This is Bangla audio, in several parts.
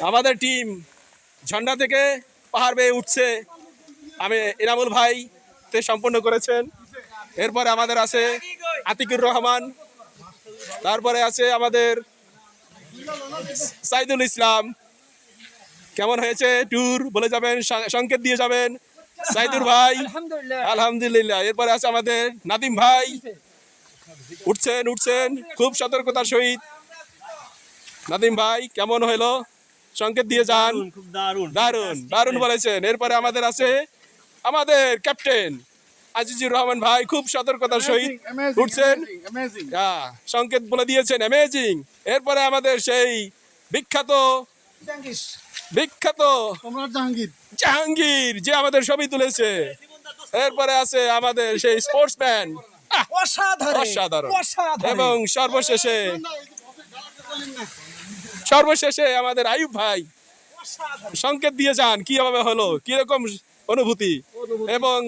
আমাদের টিম ঝর্ণা থেকে পাহাড় বেয়ে উঠছে। আমি এনামুল ভাই তে সম্পন্ন করেছেন। এরপরে আমাদের আছে আতিকুর রহমান, তারপরে আছে আমাদের সাইদুল ইসলাম। কেমন হয়েছে ট্যুর বলে যাবেন, সংকেত দিয়ে যাবেন সাইদুর ভাই। আলহামদুলিল্লাহ। এরপরে আছে আমাদের নাদিম ভাই, উঠছেন খুব সতর্কতার সহিত। নাদিম ভাই কেমন হলো সংকেত দিয়ে যান। দারুন দারুন বলেছেন। এরপরে আমাদের আছে আমাদের ক্যাপ্টেন আজিজুর রহমান ভাই, খুব সতর্কতার সহিত উঠছেন, সংকেত বলে দিয়েছেন অ্যামেজিং। এরপরে আমাদের সেই বিখ্যাত জাহাঙ্গীর যে আমাদের ছবি তুলেছে। এরপরে আছে আমাদের সেই স্পোর্টসম্যান, অসাধারণ। এবং সর্বশেষে আমাদের আয়ুব ভাই, সংকেত দিয়ে যান কিভাবে হলো, কিরকম অনুভূতি। এবং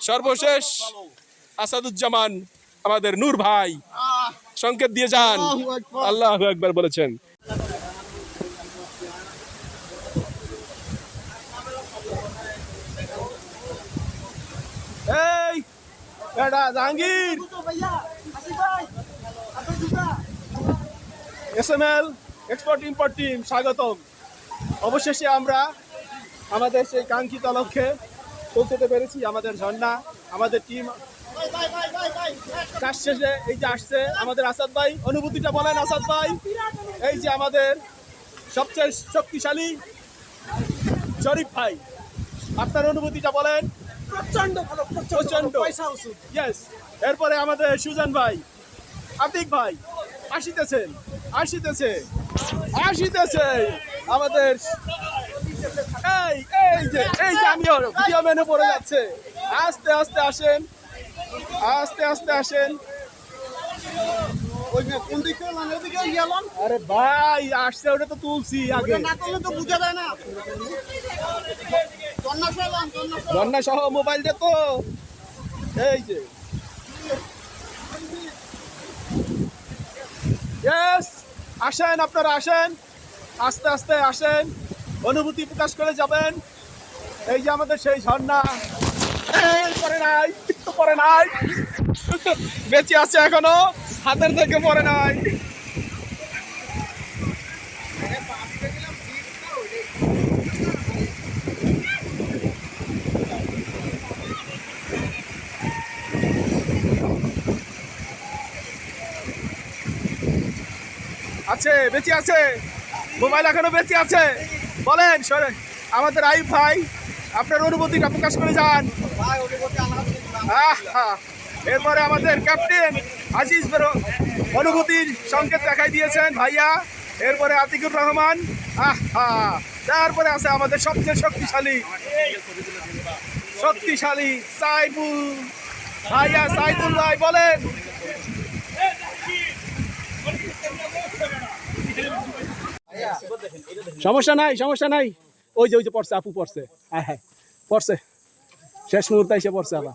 সর্বশেষ আসাদুজ্জামান আমাদের নূর ভাই, সংকেত দিয়ে যান। আল্লাহু আকবার বলেছেন। এই বেটা Jahangir, SML export import team স্বাগতম। অবশেষে আমরা আমাদের সেই কাঙ্ক্ষিত লক্ষ্যে পৌঁছতে পেরেছি। আমাদের ঝর্ণা, আমাদের টিম কাজ শেষে এই যে আসছে আমাদের আসাদ ভাই। অনুভূতিটা বলেন আসাদ ভাই। এই যে আমাদের সবচেয়ে শক্তিশালী শরীফ ভাই, আপনার অনুভূতিটা বলেন। প্রচন্ড। ইয়েস। এরপরে আমাদের সুজন ভাই, আতিক ভাই আসিতেছে আমাদের। এই যে আমিও ভিডিও মেনু পড়ে যাচ্ছে। আস্তে আস্তে আসেন। আরে ভাই আসছে, ওটা তো তুলছি আগে, বুঝা যায় না। ঝর্ণা সহ মোবাইলটা তো এই যে আসেন, আপনারা আসেন, আস্তে আস্তে আসেন, অনুভূতি প্রকাশ করে যাবেন। এই যে আমাদের সেই ঝর্ণা, পরে নাই বেঁচে আছে এখনো, হাতের থেকে পরে নাই। আছে, বেঁচে আছে, মোবাইল এখনো বেঁচে আছে। বলেন আমাদের আইব ভাই, আপনার অনুভূতিটা প্রকাশ করে যান। এরপরে আমাদের ক্যাপ্টেন আজিজ অনুভূতির সংকেত দেখাই দিয়েছেন ভাইয়া। এরপরে আতিকুর রহমান, তারপরে আছে আমাদের সবচেয়ে শক্তিশালী সাইফুল ভাইয়া, সাইফুল ভাই বলেন। সমস্যা নাই। ওই যে পড়ছে, আপু পড়ছে, হ্যাঁ পড়ছে, শেষ মুহূর্তে এসে পড়ছে আবার।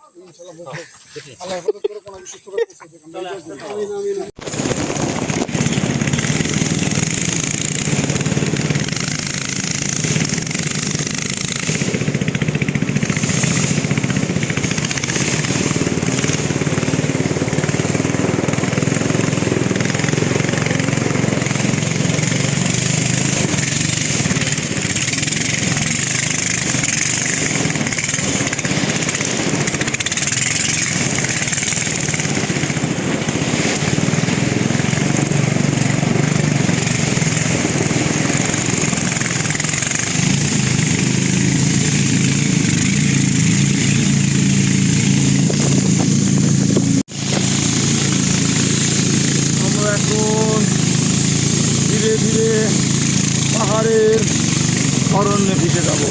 এখন ধীরে ধীরে পাহাড়ের অরণ্যে ভেসে যাব।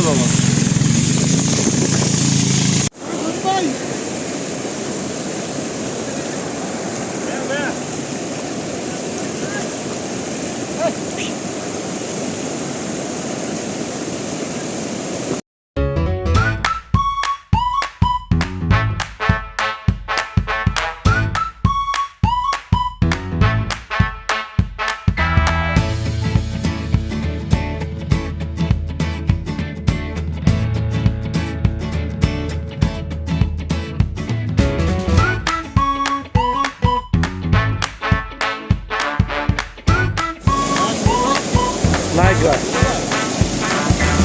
বাবা নায়িকা।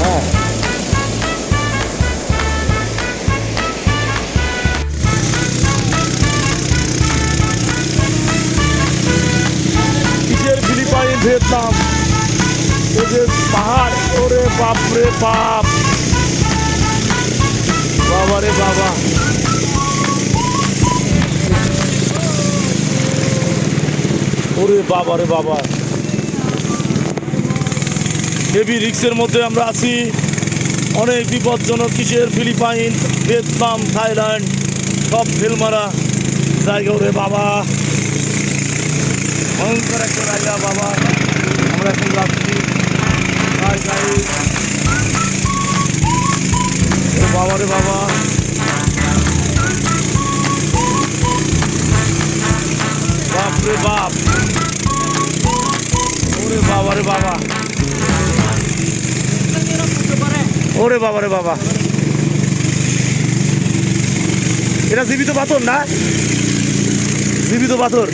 হ্যাঁ কিসের ফিলিপাইন ভিয়েতনাম, এই যে পাহাড়, ওরে বাপ রে বাপ, বাবা রে বাবা। ওরে বাবা রে বাবা, হেভি রিক্সের মধ্যে আমরা আছি, অনেক বিপজ্জনক। কিসের ফিলিপাইন, ভিয়েতনাম, থাইল্যান্ড সব ফেল মারা জায়গা। ওরে বাবা, ভয়ঙ্কর একটা জায়গা বাবা। আমরা এখন যাচ্ছি বাবা রে বাবা। বাপ রে বাপ, ওরে বাবা রে বাবা, ওরে বাবা রে বাবা। এটা জীবিত পাথর না, জীবিত পাথর।